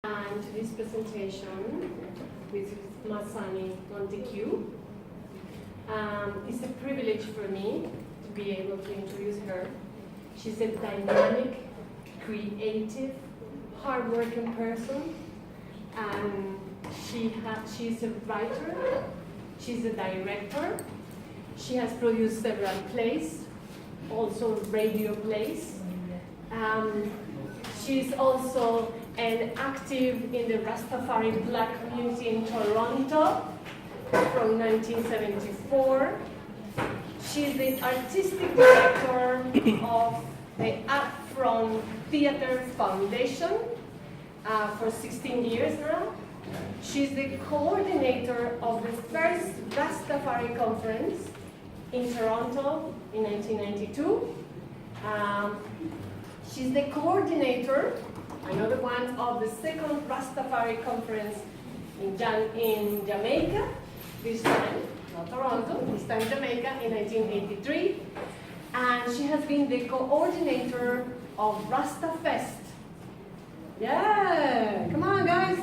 And to this presentation, which is Masani Montague. It's a privilege for me to be able to introduce her. She's a dynamic, creative, hardworking person, and she's a writer, she's a director, she has produced several plays, also radio plays. She's also and active in the Rastafari Black community in Toronto from 1974. She's the artistic director of the Upfront Theatre Foundation for 16 years now. She's the coordinator of the first Rastafari conference in Toronto in 1992. She's the coordinator, another one, of the second Rastafari conference in Jamaica, this time, not Toronto, this time Jamaica in 1983. And she has been the coordinator of Rasta Fest. Yeah, come on guys.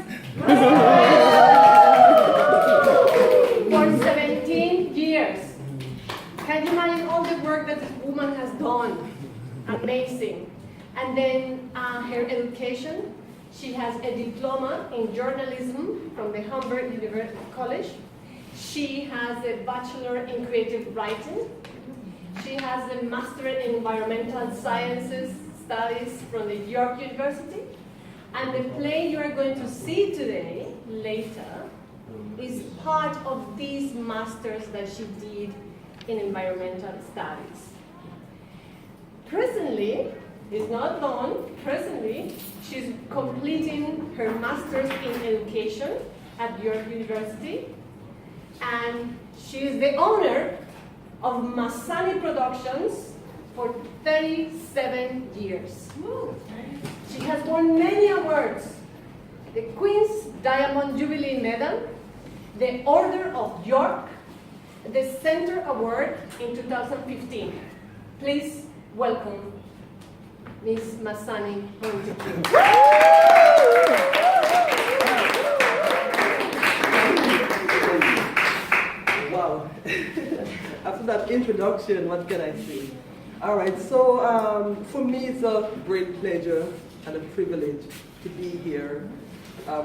For 17 years. Can you imagine all the work that this woman has done? Amazing. And then her education, she has a diploma in journalism from the Humber University College. She has a bachelor in creative writing. She has a master in environmental sciences studies from the York University. And the play you are going to see today, later, is part of these masters that she did in environmental studies. Presently, is not done. Presently, she's completing her master's in education at York University, and she is the owner of Masani Productions for 37 years. She has won many awards: the Queen's Diamond Jubilee Medal, the Order of York, the Center Award in 2015. Please welcome Miss Masani Montague. Wow. After that introduction, what can I say? All right, so for me it's a great pleasure and a privilege to be here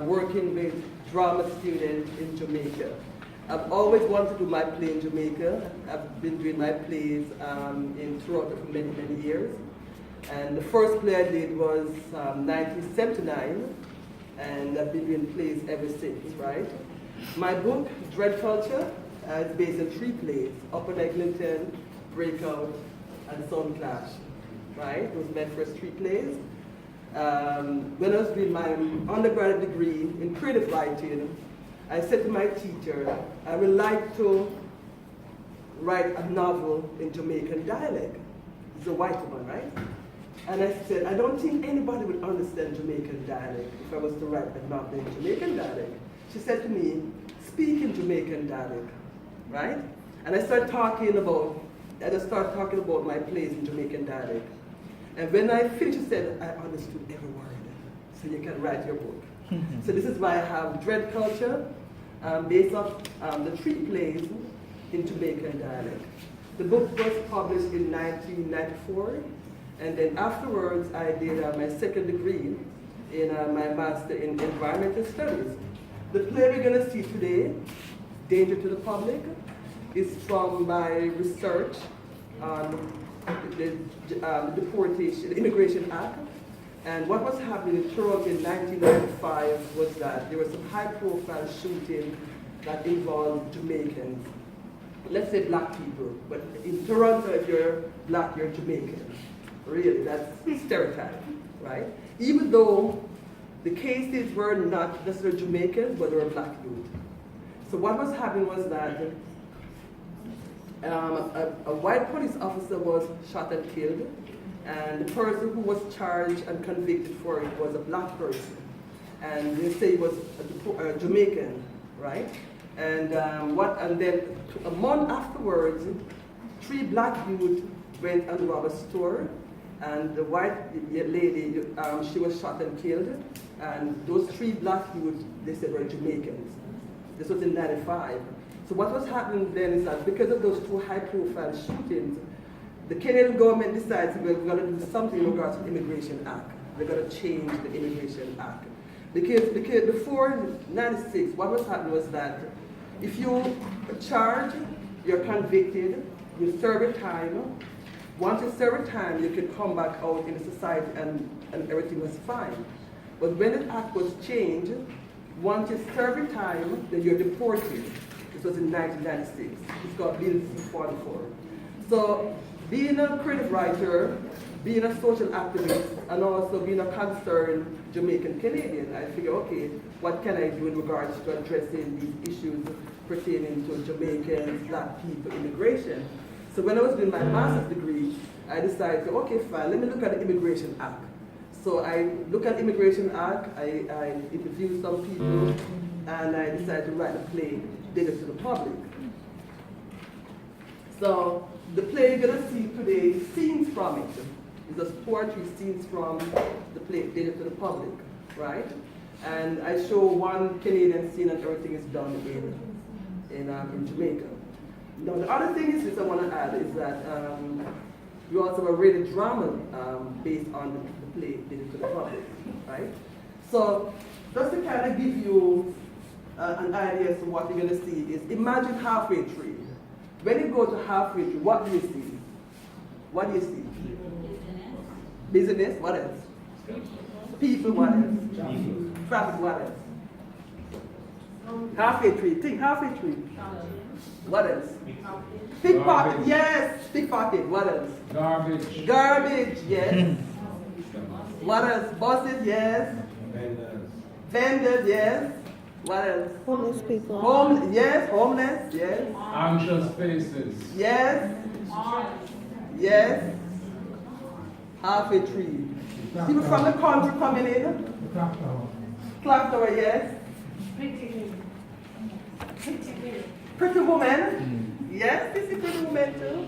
working with drama students in Jamaica. I've always wanted to do my play in Jamaica. I've been doing my plays in Toronto for many, many years. And the first play I did was 1979, and I've been doing plays ever since, right? My book, Dread Culture, is based on 3 plays: Upper Eglinton, Breakout, and Sun Clash, right? Those are my first 3 plays. When I was doing my undergraduate degree in creative writing, I said to my teacher, I would like to write a novel in Jamaican dialect. It's a white woman, right? And I said, I don't think anybody would understand Jamaican dialect if I was to write a novel in Jamaican dialect. She said to me, speak in Jamaican dialect, right? And I just started talking about my plays in Jamaican dialect. And when I finished, she said, I understood every word, so you can write your book. So this is why I have Dread Culture, based off the 3 plays in Jamaican dialect. The book was published in 1994. And then afterwards, I did my second degree in my master in environmental studies. The play we're going to see today, Danger to the Public, is from my research on the Deportation, the Immigration Act. And what was happening in Toronto in 1995 was that there was some high-profile shooting that involved Jamaicans. Let's say black people, but in Toronto, if you're black, you're Jamaican. Really, that's stereotype, right? Even though the cases were not necessarily Jamaicans, but they were black youth. So what was happening was that a white police officer was shot and killed, and the person who was charged and convicted for it was a black person. And they say it was a Jamaican, right? And then a month afterwards, 3 black youth went and robbed a store, and the white lady, she was shot and killed. And those 3 black youths, they said were Jamaicans. This was in '95. So what was happening then is that because of those 2 high-profile shootings, the Canadian government decides we're going to do something in regards to the Immigration Act. We're going to change the Immigration Act. Because before '96, what was happening was that if you charge, you're convicted, you serve your time. Once you serve your time, you can come back out in the society and everything was fine. But when the act was changed, once you serve your time, then you're deported. This was in 1996. It's called Bill C-44. So being a creative writer, being a social activist, and also being a concerned Jamaican Canadian, I figure, okay, what can I do in regards to addressing these issues pertaining to Jamaicans, black people, immigration? So when I was doing my master's degree, I decided, okay, fine, let me look at the Immigration Act. So I look at the Immigration Act, I interviewed some people, and I decided to write a play, Data to the Public. So the play you're gonna see today, scenes from it. It's just poetry scenes from the play, Data to the Public, right? And I show one Canadian scene and everything is done in Jamaica. Now the other thing is this I want to add is that we also have a rated drama based on the play Data to the Public, right? So just to kind of give you an idea as to what you're going to see is imagine halfway tree. When you go to halfway tree, what do you see? What do you see? Business, what else? People, what else? Traffic, what else? Halfway tree, think halfway tree. What else? Pickpocket, yes, pickpocket, what else? Garbage. Garbage, yes. What else? Buses, yes. Vendors, yes. What else? Homeless people. Yes, homeless, yes. Anxious faces. Yes. Yes. Halfway tree. People from the country coming in. Clock tower, yes. Pretty woman. Yes, this is pretty woman too.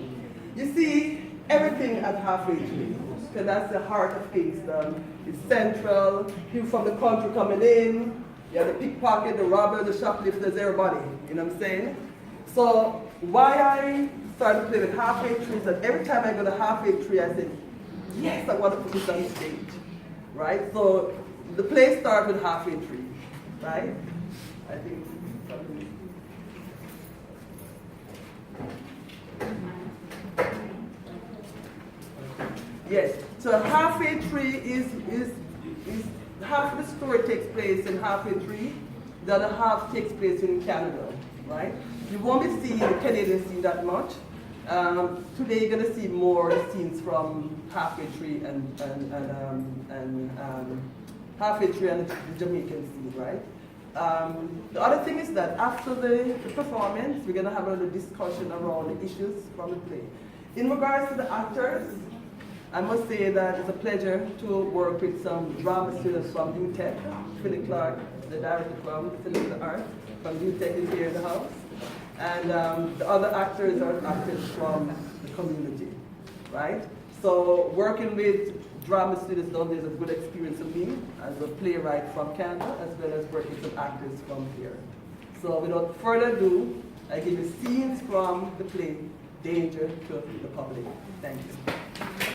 You see everything at halfway tree. Because that's the heart of Kingston. It's central. People from the country coming in. You have the pickpocket, the robber, the shoplifters, everybody. You know what I'm saying? So why I started playing with halfway tree is that every time I go to halfway tree, I say, yes, I want to put this on stage. Right? So the play starts with halfway tree. Right? I think something. Yes. So halfway tree is half the story takes place in halfway tree, the other half takes place in Canada, right? You won't be seeing the Canadian scene that much. Today you're gonna see more scenes from halfway tree and halfway tree and the Jamaican scene, right? The other thing is that after the performance, we're gonna have a little discussion around the issues from the play. In regards to the actors, I must say that it's a pleasure to work with some drama students from UTech. Philip Clark, the director from Philip Art from UTech is here in the house. And the other actors are actors from the community, right? So working with drama students down there is a good experience for me as a playwright from Canada, as well as working with some actors from here. So without further ado, I give you scenes from the play, Danger to the Public. Thank you.